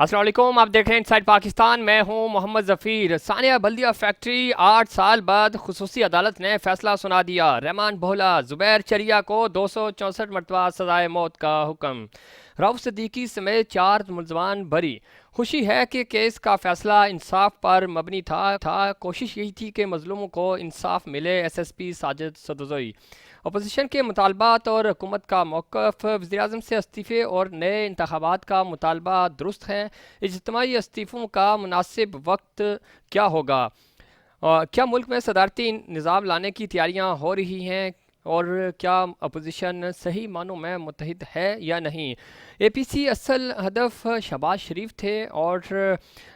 السلام علیکم، آپ دیکھ رہے ہیں انسائیڈ پاکستان. میں ہوں محمد ظفیر. ثانیہ بلدیہ فیکٹری 8 سال بعد خصوصی عدالت نے فیصلہ سنا دیا. رحمان بھولا، زبیر چریا کو 264 مرتبہ سزائے موت کا حکم. رؤف صدیقی سمیت 4 ملزمان بری. خوشی ہے کہ کیس کا فیصلہ انصاف پر مبنی تھا. کوشش یہی تھی کہ مظلوموں کو انصاف ملے. S S P Sajid Sadozai. Opposition کے مطالبات اور حکومت کا موقف. وزیراعظم سے استعفے اور نئے انتخابات کا مطالبہ درست ہے. اجتماعی استعفوں کا مناسب وقت کیا ہوگا؟ کیا ملک میں صدارتی نظام لانے کی تیاریاں ہو رہی ہیں؟ اور کیا اپوزیشن صحیح معنوں میں متحد ہے یا نہیں؟ اے پی سی اصل ہدف شہباز شریف تھے اور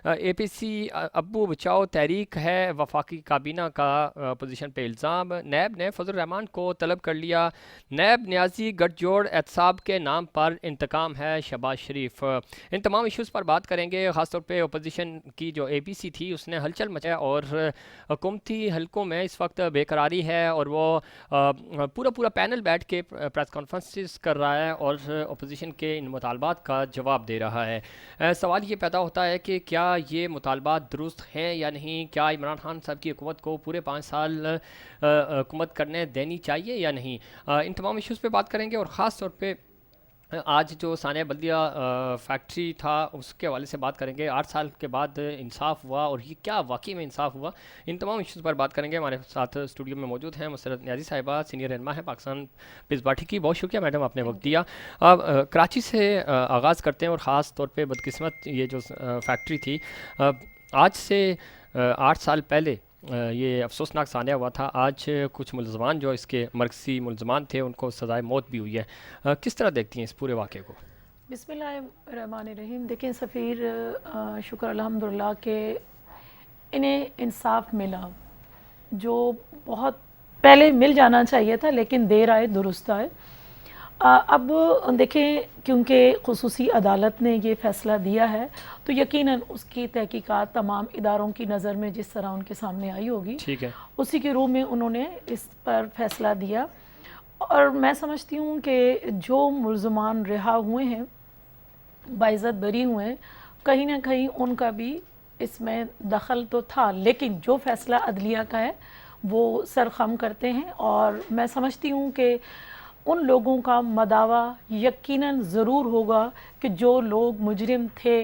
اے پی سی ابو بچاؤ تحریک ہے. وفاقی کابینہ کا اپوزیشن پہ الزام. نیب نے فضل الرحمان کو طلب کر لیا. نیب نیازی گٹھ جوڑ احتساب کے نام پر انتقام ہے شہباز شریف. ان تمام ایشوز پر بات کریں گے. خاص طور پہ اپوزیشن کی جو اے پی سی تھی اس نے ہلچل مچایا اور حکومتی حلقوں میں اس وقت بے قراری ہے اور وہ پورا پینل بیٹھ کے پریس کانفرنسز کر رہا ہے اور اپوزیشن کے ان مطالبات کا جواب دے رہا ہے. سوال یہ پیدا ہوتا ہے کہ کیا یہ مطالبات درست ہیں یا نہیں؟ کیا عمران خان صاحب کی حکومت کو پورے 5 سال حکومت کرنے دینی چاہیے یا نہیں؟ ان تمام ایشوز پہ بات کریں گے. اور خاص طور پہ آج جو ثانیہ بلدیہ فیکٹری تھا اس کے حوالے سے بات کریں گے. 8 سال کے بعد انصاف ہوا اور یہ کیا واقعی میں انصاف ہوا؟ ان تمام ایشوز پر بات کریں گے. ہمارے ساتھ اسٹوڈیو میں موجود ہیں مسرت نیازی صاحبہ، سینئر رہنما ہے پاکستان پیس پارٹی کی. بہت شکریہ میڈم، آپ نے وقت دیا. کراچی سے آغاز کرتے ہیں اور خاص طور پہ بدقسمت یہ جو فیکٹری تھی، آج سے 8 سال پہلے یہ افسوسناک سانحہ ہوا تھا. آج کچھ ملزمان جو اس کے مرکزی ملزمان تھے ان کو سزائے موت بھی ہوئی ہے. کس طرح دیکھتی ہیں اس پورے واقعے کو؟ بسم اللہ الرحمن الرحیم. دیکھیں سفیر، شکر الحمدللہ کہ انہیں انصاف ملا، جو بہت پہلے مل جانا چاہیے تھا لیکن دیر آئے درست آئے. اب دیکھیں کیونکہ خصوصی عدالت نے یہ فیصلہ دیا ہے تو یقیناً اس کی تحقیقات تمام اداروں کی نظر میں جس طرح ان کے سامنے آئی ہوگی ٹھیک ہے. اسی کے روح میں انہوں نے اس پر فیصلہ دیا. اور میں سمجھتی ہوں کہ جو ملزمان رہا ہوئے ہیں، باعزت بری ہوئے ہیں، کہیں نہ کہیں ان کا بھی اس میں دخل تو تھا، لیکن جو فیصلہ عدلیہ کا ہے وہ سرخم کرتے ہیں. اور میں سمجھتی ہوں کہ ان لوگوں کا مداوا یقیناً ضرور ہوگا کہ جو لوگ مجرم تھے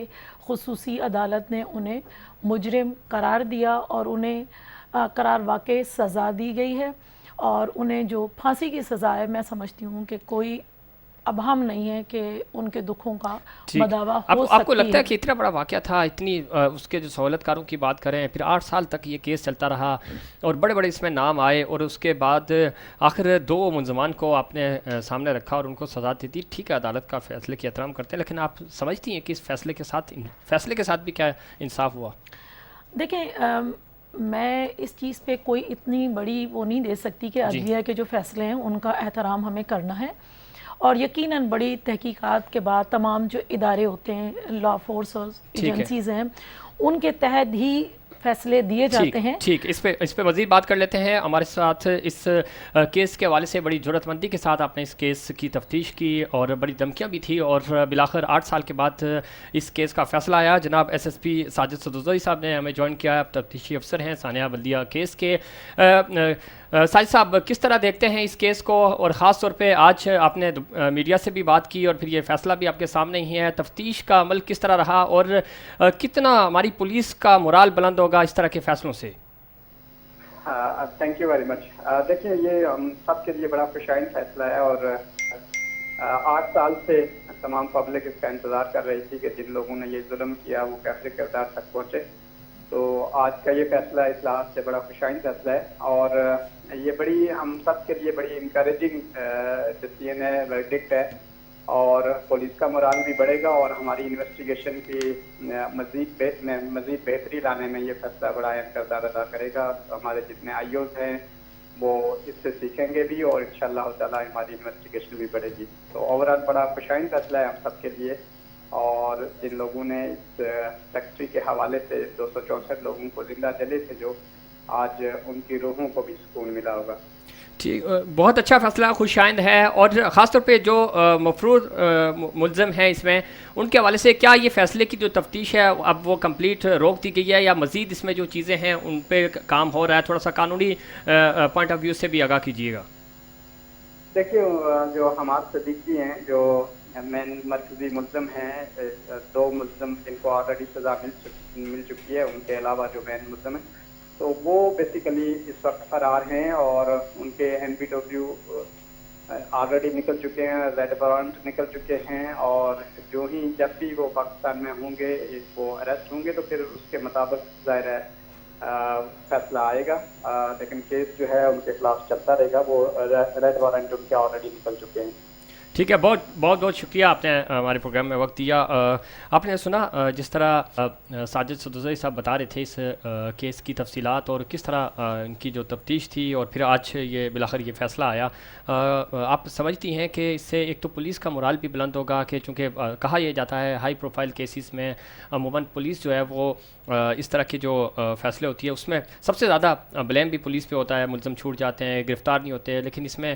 خصوصی عدالت نے انہیں مجرم قرار دیا اور انہیں قرار واقع سزا دی گئی ہے. اور انہیں جو پھانسی کی سزا ہے، میں سمجھتی ہوں کہ کوئی ابہام نہیں ہے کہ ان کے دکھوں کا ٹھیک. مداوا آپ ہو کو سکتی لگتا ہے. ہے کہ اتنا بڑا واقعہ تھا، اتنی اس کے جو سہولت کاروں کی بات کریں، پھر 8 سال تک یہ کیس چلتا رہا اور بڑے بڑے اس میں نام آئے اور اس کے بعد آخر 2 ملزمان کو آپ نے سامنے رکھا اور ان کو سزا دی تھی؟ ٹھیک ہے، عدالت کا فیصلے کی احترام کرتے ہیں، لیکن آپ سمجھتی ہیں کہ اس فیصلے کے ساتھ بھی کیا انصاف ہوا؟ دیکھیں، میں اس چیز پہ کوئی اتنی بڑی وہ نہیں دے سکتی کہ جی. عدلیہ کے جو فیصلے ہیں ان کا احترام ہمیں کرنا ہے. اور یقیناً بڑی تحقیقات کے بعد تمام جو ادارے ہوتے ہیں، لا فورس اور ٹھیک ہے. ایجنسیز ہیں، ان کے تحت ہی فیصلے دیے ٹھیک جاتے ہیں. ٹھیک اس پہ مزید بات کر لیتے ہیں. ہمارے ساتھ اس کیس کے حوالے سے بڑی جرات مندی کے ساتھ آپ نے اس کیس کی تفتیش کی اور بڑی دھمکیاں بھی تھی اور بالآخر 8 سال کے بعد اس کیس کا فیصلہ آیا. جناب S S P Sajid Sadozai صاحب نے ہمیں جوائن کیا. آپ تفتیشی افسر ہیں ثانیہ بلدیہ کیس کے. ساجد صاحب، کس طرح دیکھتے ہیں اس کیس کو؟ اور خاص طور پہ آج آپ نے میڈیا سے بھی بات کی اور پھر یہ فیصلہ بھی آپ کے سامنے ہی ہے. تفتیش کا عمل کس طرح رہا اور کتنا ہماری پولیس کا مورال بلند ہوگا اس طرح کے فیصلوں سے؟ Thank you very much. دیکھیے، یہ ہم سب کے لیے بڑا خوشائن فیصلہ ہے اور 8 سال سے تمام پبلک اس کا انتظار کر رہی تھی کہ جن لوگوں نے یہ ظلم کیا وہ کیسے کردار تک پہنچے. تو آج کا یہ فیصلہ اس لحاظ سے بڑا خوشائن فیصلہ ہے اور یہ بڑی ہم سب کے لیے بڑی انکریجنگ ڈیسیژن ہے، ورڈکٹ ہے. اور پولیس کا مورال بھی بڑھے گا اور ہماری انویسٹیگیشن کی مزید بہتری لانے میں یہ فیصلہ بڑا اہم کردار ادا کرے گا. ہمارے جتنے آئی اوز ہیں وہ اس سے سیکھیں گے بھی اور انشاءاللہ تعالی ہماری انویسٹیگیشن بھی بڑھے گی. تو اوورآل بڑا خوشائن فیصلہ ہے ہم سب کے لیے. اور جن لوگوں نے اس فیکٹری کے حوالے سے 264 لوگوں کو زندہ جلے تھے، جو آج ان کی روحوں کو بھی سکون ملا ہوگا. ٹھیک، بہت اچھا فیصلہ خوش آئند ہے، اور خاص طور پہ جو مفروض ملزم ہیں اس میں، ان کے حوالے سے کیا یہ فیصلے کی جو تفتیش ہے اب وہ کمپلیٹ روک دی گئی ہے، یا مزید اس میں جو چیزیں ہیں ان پہ کام ہو رہا ہے؟ تھوڑا سا قانونی پوائنٹ آف ویو سے بھی آگاہ کیجیے گا۔ دیکھیے جو حماد صدیقی ہیں، جو مین مرکزی ملزم ہیں، دو ملزم جن کو آلریڈی سزا مل چکی ہے، ان کے علاوہ جو مین ملزم ہیں، تو وہ بیسیکلی اس وقت فرار ہیں، اور ان کے NPW آلریڈی نکل چکے ہیں، ریڈ وارنٹ نکل چکے ہیں، اور جو ہی جب بھی وہ پاکستان میں ہوں گے، وہ اریسٹ ہوں گے، تو پھر اس کے مطابق ظاہر ہے فیصلہ آئے گا، لیکن کیس جو ہے ان کے خلاف چلتا رہے گا۔ وہ ریڈ وارنٹ ان کے آلریڈی نکل چکے ہیں۔ ٹھیک ہے، بہت بہت شکریہ، آپ نے ہمارے پروگرام میں وقت دیا۔ آپ نے سنا جس طرح ساجد سدوزئی صاحب بتا رہے تھے اس کیس کی تفصیلات، اور کس طرح ان کی جو تفتیش تھی، اور پھر آج یہ بالآخر یہ فیصلہ آیا۔ آپ سمجھتی ہیں کہ اس سے ایک تو پولیس کا مورال بھی بلند ہوگا، کہ چونکہ کہا یہ جاتا ہے ہائی پروفائل کیسز میں عموماً پولیس جو ہے وہ اس طرح کی جو فیصلے ہوتی ہے اس میں سب سے زیادہ بلیم بھی پولیس پہ ہوتا ہے، ملزم چھوٹ جاتے ہیں، گرفتار نہیں ہوتے، لیکن اس میں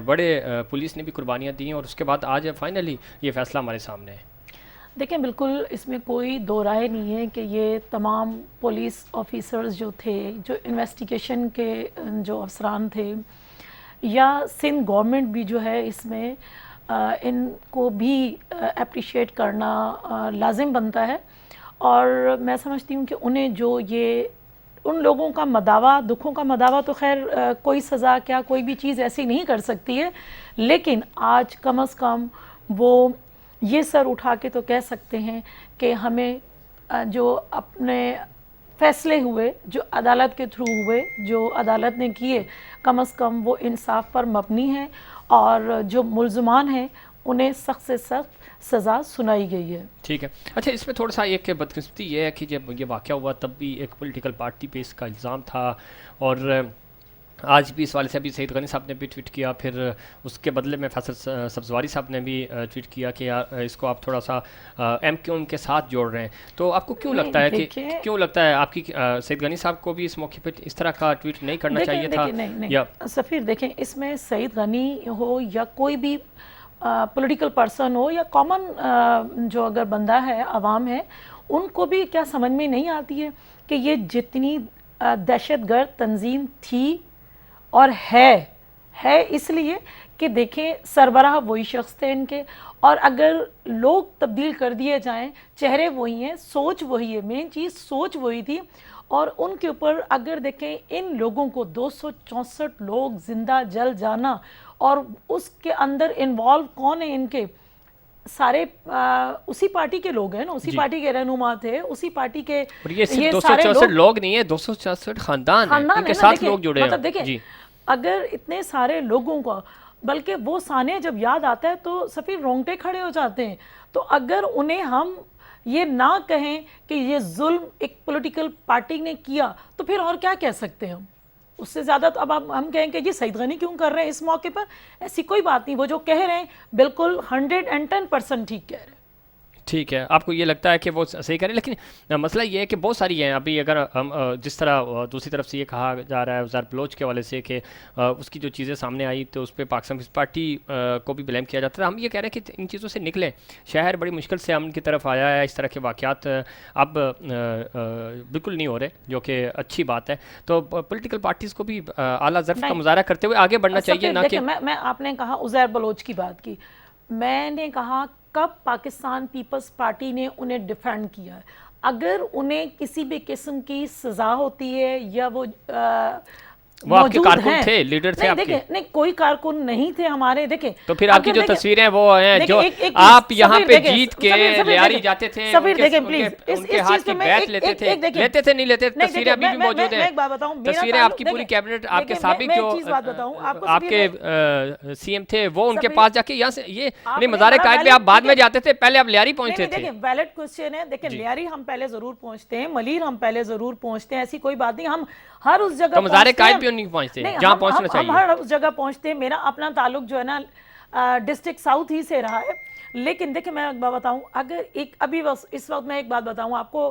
بڑے پولیس نے بھی قربانیاں دیں، اور اس کے بعد آج فائنلی یہ فیصلہ ہمارے سامنے ہے۔ دیکھیں بالکل اس میں کوئی دو رائے نہیں ہے کہ یہ تمام پولیس آفیسرز جو تھے، جو انویسٹیگیشن کے جو افسران تھے، یا سندھ گورنمنٹ بھی جو ہے اس میں ان کو بھی اپریشیٹ کرنا لازم بنتا ہے، اور میں سمجھتی ہوں کہ انہیں جو یہ ان لوگوں کا مداوع، دکھوں کا مداوع تو خیر کوئی سزا کیا کوئی بھی چیز ایسی نہیں کر سکتی ہے، لیکن آج کم از کم وہ یہ سر اٹھا کے تو کہہ سکتے ہیں کہ ہمیں جو اپنے فیصلے ہوئے، جو عدالت کے تھرو ہوئے، جو عدالت نے کیے، کم از کم وہ انصاف پر مبنی ہیں، اور جو ملزمان ہیں انہیں سخت سے سخت سزا سنائی گئی ہے۔ ٹھیک ہے، اچھا اس میں تھوڑا سا ایک بدقسمتی یہ ہے کہ جب یہ واقعہ ہوا تب بھی ایک پولیٹیکل پارٹی پہ اس کا الزام تھا، اور آج بھی اس والے سے ابھی سعید غنی صاحب نے بھی ٹویٹ کیا، پھر اس کے بدلے میں فیصل سبزواری صاحب نے بھی ٹویٹ کیا کہ اس کو آپ تھوڑا سا MQM کے ساتھ جوڑ رہے ہیں۔ تو آپ کو کیوں لگتا ہے کہ آپ کی سعید غنی صاحب کو بھی اس موقع پہ اس طرح کا ٹویٹ نہیں کرنا چاہیے تھا؟ نہیں سفیر، دیکھیں اس میں سعید غنی ہو یا کوئی بھی پولیٹیکل پرسن ہو یا کامن جو اگر بندہ ہے، عوام ہے، ان کو بھی کیا سمجھ میں نہیں آتی ہے کہ یہ جتنی دہشت گرد تنظیم تھی اور ہے اس لیے کہ دیکھیں سربراہ وہی شخص تھے ان کے، اور اگر لوگ تبدیل کر دیے جائیں، چہرے وہی ہیں، سوچ وہی ہے، مین چیز سوچ وہی تھی، اور ان کے اوپر اگر دیکھیں ان لوگوں کو 264 لوگ زندہ جل جانا، اور اس کے اندر انوالو کون ہیں؟ ان کے سارے اسی پارٹی کے لوگ ہیں نا، اسی پارٹی کے رہنما تھے، اسی پارٹی کے، اور یہ صرف 264 لوگ نہیں ہیں، 264 خاندان ہیں، ان کے ساتھ لوگ جڑے ہیں۔ مطلب دیکھیں اگر اتنے سارے لوگوں کو، بلکہ وہ ثانیہ جب یاد آتا ہے تو سفیر رونگٹے کھڑے ہو جاتے ہیں۔ تو اگر انہیں ہم یہ نہ کہیں کہ یہ ظلم ایک پولیٹیکل پارٹی نے کیا، تو پھر اور کیا کہہ سکتے ہیں ہم؟ اس سے زیادہ تو اب ہم کہیں کہ جی سعید غنی کیوں کر رہے ہیں اس موقع پر؟ ایسی کوئی بات نہیں، وہ جو کہہ رہے ہیں بالکل 110% ٹھیک کہہ رہے ہیں۔ ٹھیک ہے، آپ کو یہ لگتا ہے کہ وہ صحیح کریں، لیکن مسئلہ یہ ہے کہ بہت ساری ہیں ابھی، اگر ہم جس طرح دوسری طرف سے یہ کہا جا رہا ہے وزیر بلوچ کے حوالے سے کہ اس کی جو چیزیں سامنے آئی تو اس پہ پاکستان پیپلز پارٹی کو بھی بلیم کیا جاتا ہے۔ ہم یہ کہہ رہے ہیں کہ ان چیزوں سے نکلیں، شہر بڑی مشکل سے امن کی طرف آیا ہے، اس طرح کے واقعات اب بالکل نہیں ہو رہے، جو کہ اچھی بات ہے۔ تو پولیٹیکل پارٹیز کو بھی اعلیٰ ظرف کا مظاہرہ کرتے ہوئے آگے بڑھنا چاہیے، نہ کہ میں آپ نے کہا عزیر بلوچ کی بات کی، میں نے کہا کب پاکستان پیپلز پارٹی نے انہیں ڈیفینڈ کیا ہے؟ اگر انہیں کسی بھی قسم کی سزا ہوتی ہے یا وہ آپ کے کارکن تھے، لیڈر تھے آپ کے؟ نہیں کوئی کارکن نہیں تھے ہمارے۔ دیکھیں تو پھر آپ کی جو تصویریں وہ ہیں جو آپ یہاں پہ جیت کے لیاری جاتے تھے، ان کے ہاتھ کی بیعت لیتے تھے نہیں لیتے، تصویریں ابھی بھی موجود ہیں، تصویریں آپ کی پوری کیبنٹ، آپ کے سابق جو آپ کے CM تھے وہ ان کے پاس جا کے یہاں سے یہ نہیں مزار قائد پہ آپ بعد میں جاتے تھے، پہلے آپ لیاری پہنچتے تھے۔ دیکھیں ویلڈ کوسچن ہے، دیکھیں لیاری ہم پہلے ضرور پہنچتے ہیں، ملیر ہم پہلے ضرور پہنچتے ہیں، ایسی کوئی بات نہیں، ہم ہر اس جگہ مزار قائد بھی نہیں پہنچتے جہاں پہنچنا چاہیے، ہم ہر اس جگہ پہنچتے ہیں۔ میرا اپنا تعلق جو ہے نا ڈسٹرکٹ ساؤتھ ہی سے رہا ہے، لیکن دیکھیں میں ایک بات بتاؤں، اگر ایک ابھی اس وقت میں ایک بات بتاؤں آپ کو،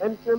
MQ